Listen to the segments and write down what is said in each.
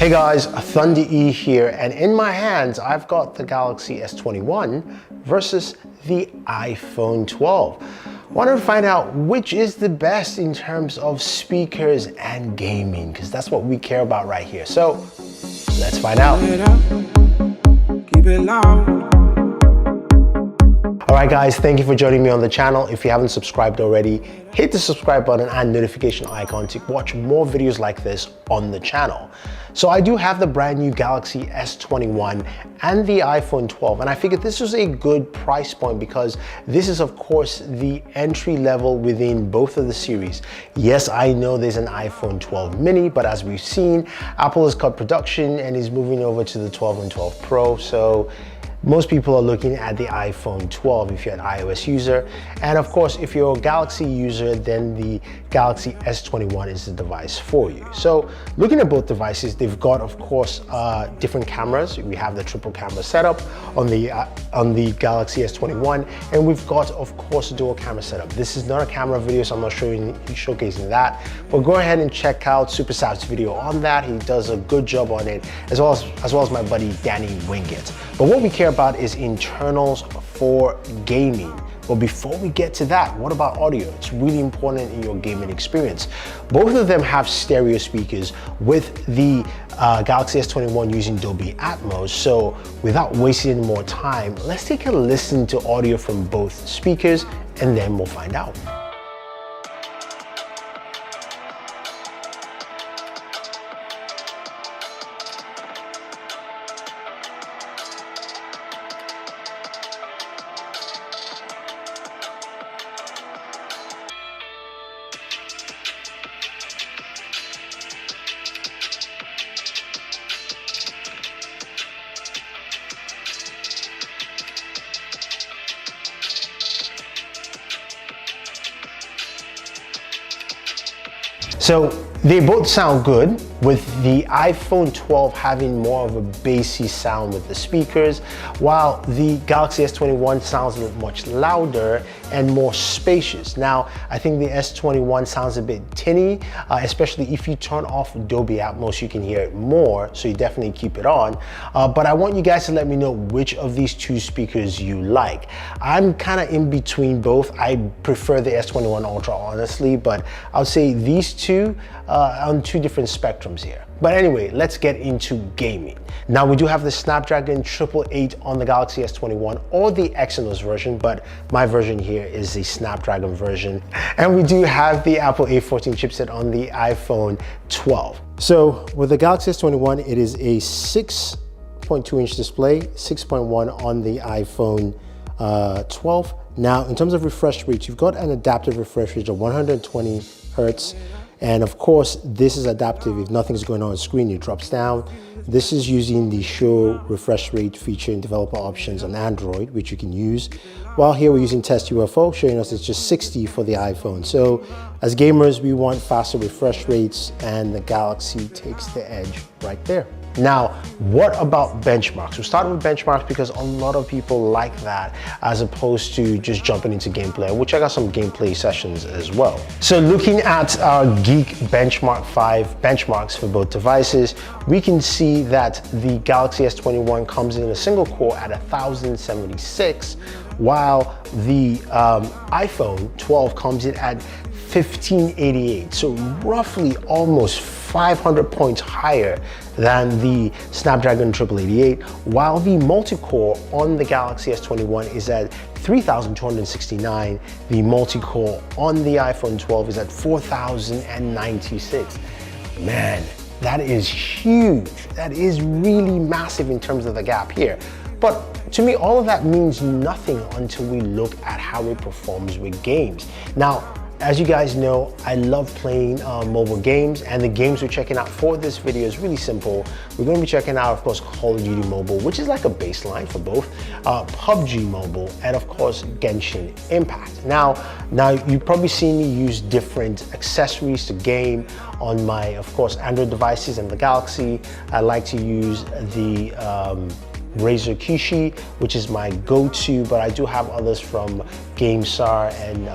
Hey guys, Thunder E here, and in my hands I've got the Galaxy S21 versus the iPhone 12. Wanted to find out which is the best in terms of speakers and gaming, because that's what we care about right here. So let's find out. Keep it loud. All right guys, thank you for joining me on the channel. If you haven't subscribed already, hit the subscribe button and notification icon to watch more videos like this on the channel. So I do have the brand new Galaxy S21 and the iPhone 12, and I figured this was a good price point because this is of course the entry level within both of the series. Yes, I know there's an iPhone 12 mini, but as we've seen, Apple has cut production and is moving over to the 12 and 12 Pro. So most people are looking at the iPhone 12 if you're an iOS user. And of course, if you're a Galaxy user, then the Galaxy S21 is the device for you. So looking at both devices, they've got, of course, different cameras. We have the triple camera setup on the Galaxy S21, and we've got, of course, a dual camera setup. This is not a camera video, so I'm not showcasing that, but go ahead and check out Super Sap's video on that. He does a good job on it, as well as my buddy Danny Wingett. But what we care about is internals for gaming. But before we get to that, what about audio? It's really important in your gaming experience. Both of them have stereo speakers, with the Galaxy S21 using Dolby Atmos. So without wasting any more time, let's take a listen to audio from both speakers and then we'll find out. So they both sound good, with the iPhone 12 having more of a bassy sound with the speakers, while the Galaxy S21 sounds much louder and more spacious. Now, I think the S21 sounds a bit tinny, especially if you turn off Dolby Atmos, you can hear it more, so you definitely keep it on. But I want you guys to let me know which of these two speakers you like. I'm kind of in between both. I prefer the S21 Ultra, honestly, but I would say these two on two different spectrums here. But anyway, let's get into gaming. Now, we do have the Snapdragon 888 on the Galaxy S21 or the Exynos version, but my version here is the Snapdragon version. And we do have the Apple A14 chipset on the iPhone 12. So with the Galaxy S21, it is a 6.2-inch display, 6.1 on the iPhone 12. Now, in terms of refresh rate, you've got an adaptive refresh rate of 120 Hertz. And of course, this is adaptive. If nothing's going on the screen, it drops down. This is using the show refresh rate feature in developer options on Android, which you can use. While here we're using Test UFO, showing us it's just 60 for the iPhone. So as gamers, we want faster refresh rates, and the Galaxy takes the edge right there. Now, what about benchmarks? We'll start with benchmarks because a lot of people like that as opposed to just jumping into gameplay, which I got some gameplay sessions as well. So looking at our Geek Benchmark 5 benchmarks for both devices, we can see that the Galaxy S21 comes in a single core at 1076, while the iPhone 12 comes in at 1588. So roughly almost 500 points higher than the Snapdragon 888, while the multi-core on the Galaxy S21 is at 3269. The multi-core on the iPhone 12 is at 4096. Man, that is huge. That is really massive in terms of the gap here. But to me, all of that means nothing until we look at how it performs with games. Now, as you guys know, I love playing mobile games, and the games we're checking out for this video is really simple. We're going to be checking out, of course, Call of Duty Mobile, which is like a baseline for both, PUBG Mobile, and of course, Genshin Impact. Now you've probably seen me use different accessories to game on my, of course, Android devices and the Galaxy. I like to use the Razer Kishi, which is my go-to, but I do have others from GameStar and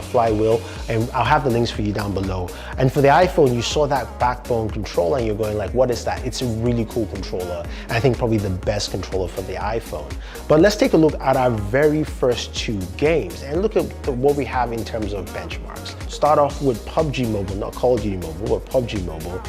Flywheel, and I'll have the links for you down below. And for the iPhone, you saw that backbone controller and you're going like, what is that? It's a really cool controller, and I think probably the best controller for the iPhone. But let's take a look at our very first two games and look at what we have in terms of benchmarks. Start off with PUBG Mobile, not Call of Duty Mobile, but PUBG Mobile.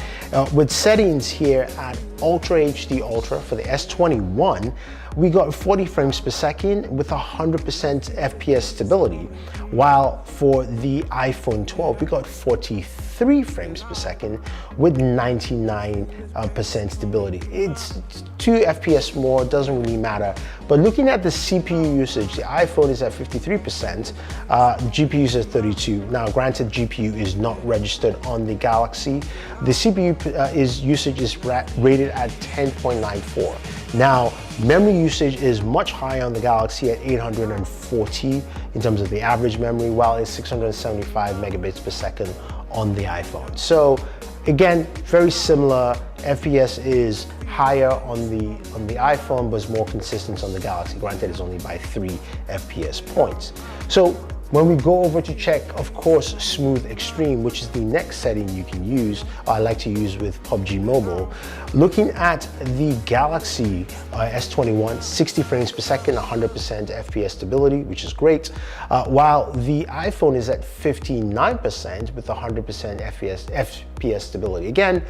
With settings here at Ultra HD Ultra for the S21, we got 40 frames per second with 100% FPS stability, while for the iPhone 12, we got 43 frames per second with 99% stability. It's 2 FPS more, doesn't really matter. But looking at the CPU usage, the iPhone is at 53%, GPU is at 32. Now, granted, GPU is not registered on the Galaxy. The CPU usage is rated at 10.94. Now, memory usage is much higher on the Galaxy at 840 in terms of the average memory, while it's 675 megabits per second on the iPhone. So again, very similar. FPS is higher on the iPhone, but it's more consistent on the Galaxy. Granted, it's only by 3 FPS points. So when we go over to check, of course, Smooth Extreme, which is the next setting you can use, I like to use with PUBG Mobile. Looking at the Galaxy S21, 60 frames per second, 100% FPS stability, which is great, while the iPhone is at 59% with 100% FPS stability. Again,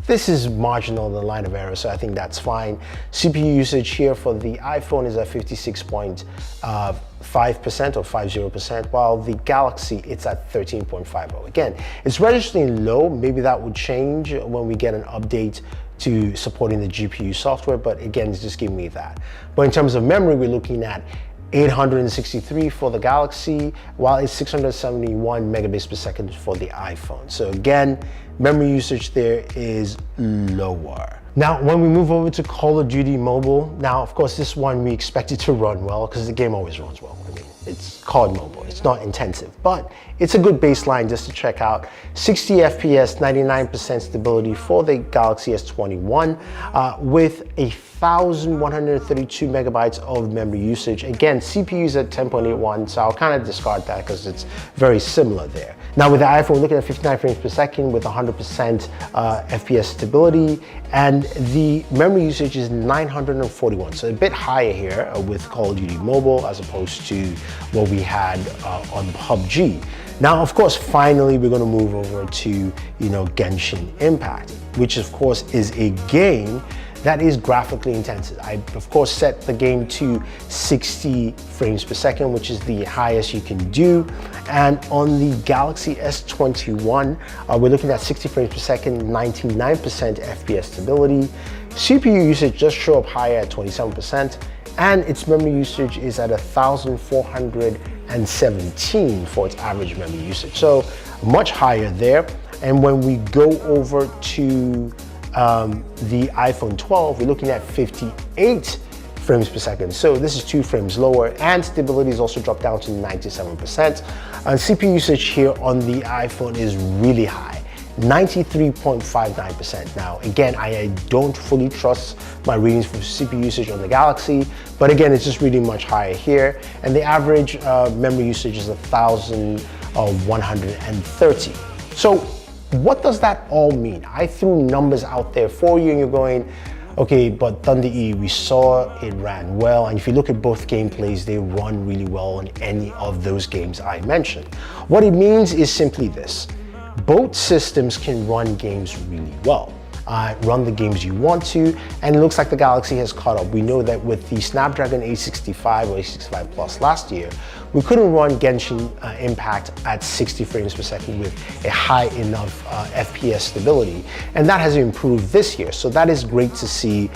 this is marginal in the line of error, so I think that's fine. CPU usage here for the iPhone is at 56.5% or 50%, while the Galaxy, it's at 13.50. Again, it's registering low. Maybe that would change when we get an update to supporting the GPU software, but again, it's just giving me that. But in terms of memory, we're looking at 863 for the Galaxy, while it's 671 megabits per second for the iPhone. So again, memory usage there is lower. Now, when we move over to Call of Duty Mobile, now, of course, this one we expect it to run well because the game always runs well. I mean, it's COD Mobile, it's not intensive, but it's a good baseline just to check out. 60 FPS, 99% stability for the Galaxy S21 with 1,132 megabytes of memory usage. Again, CPU is at 10.81, so I'll kind of discard that because it's very similar there. Now with the iPhone, we're looking at 59 frames per second with 100% FPS stability, and the memory usage is 941, so a bit higher here with Call of Duty Mobile as opposed to what we had on PUBG. Now, of course, finally, we're going to move over to, Genshin Impact, which of course is a game that is graphically intensive. I, of course, set the game to 60 frames per second, which is the highest you can do. And on the Galaxy S21, we're looking at 60 frames per second, 99% FPS stability. CPU usage just show up higher at 27%, and its memory usage is at 1,417 for its average memory usage. So much higher there. And when we go over to the iPhone 12, we're looking at 58 frames per second. So this is 2 frames lower, and stability is also dropped down to 97%. And CPU usage here on the iPhone is really high, 93.59%. Now, again, I don't fully trust my readings for CPU usage on the Galaxy, but again, it's just really much higher here. And the average memory usage is 1,130. So what does that all mean? I threw numbers out there for you and you're going, okay, but Thunder E, we saw it ran well. And if you look at both gameplays, they run really well on any of those games I mentioned. What it means is simply this: both systems can run games really well. Run the games you want to, and it looks like the Galaxy has caught up. We know that with the Snapdragon 865 or 865 Plus last year, we couldn't run Genshin Impact at 60 frames per second with a high enough FPS stability, and that has improved this year. So that is great to see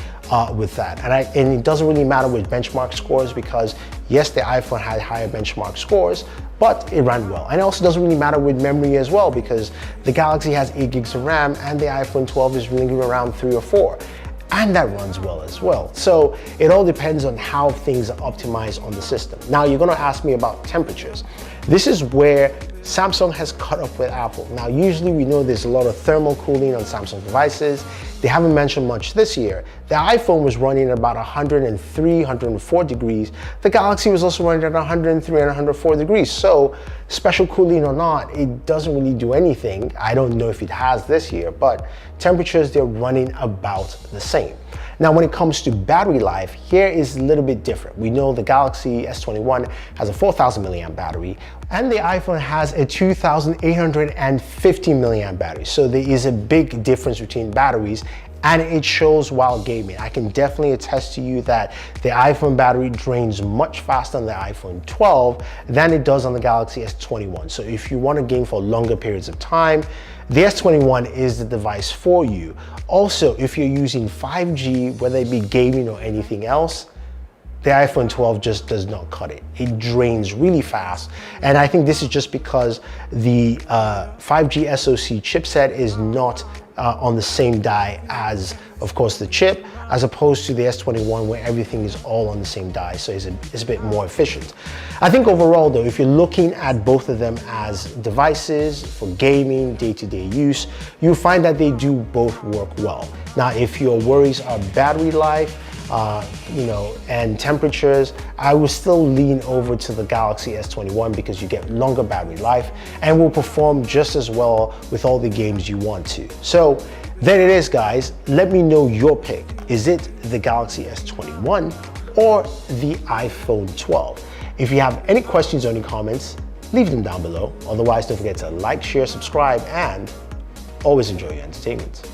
with that. And it doesn't really matter with benchmark scores, because yes, the iPhone had higher benchmark scores, but it ran well. And it also doesn't really matter with memory as well, because the Galaxy has 8 gigs of RAM and the iPhone 12 is ringing around 3 or 4. And that runs well as well. So it all depends on how things are optimized on the system. Now, you're gonna ask me about temperatures. This is where Samsung has caught up with Apple. Now, usually we know there's a lot of thermal cooling on Samsung devices. They haven't mentioned much this year. The iPhone was running at about 103, 104 degrees. The Galaxy was also running at 103 and 104 degrees. So special cooling or not, it doesn't really do anything. I don't know if it has this year, but temperatures, they're running about the same. Now, when it comes to battery life, here is a little bit different. We know the Galaxy S21 has a 4,000 milliamp battery, and the iPhone has a 2,850 milliamp battery. So there is a big difference between batteries, and it shows while gaming. I can definitely attest to you that the iPhone battery drains much faster on the iPhone 12 than it does on the Galaxy S21. So if you want to game for longer periods of time, the S21 is the device for you. Also, if you're using 5G, whether it be gaming or anything else, the iPhone 12 just does not cut it. It drains really fast. And I think this is just because the 5G SoC chipset is not on the same die as, of course, the chip, as opposed to the S21 where everything is all on the same die, so it's a bit more efficient. I think overall though, if you're looking at both of them as devices for gaming, day-to-day use, you'll find that they do both work well. Now, if your worries are battery life, and temperatures, I will still lean over to the Galaxy S21 because you get longer battery life and will perform just as well with all the games you want to. So there it is, guys. Let me know your pick. Is it the Galaxy S21 or the iPhone 12? If you have any questions or any comments, leave them down below. Otherwise, don't forget to like, share, subscribe, and always enjoy your entertainment.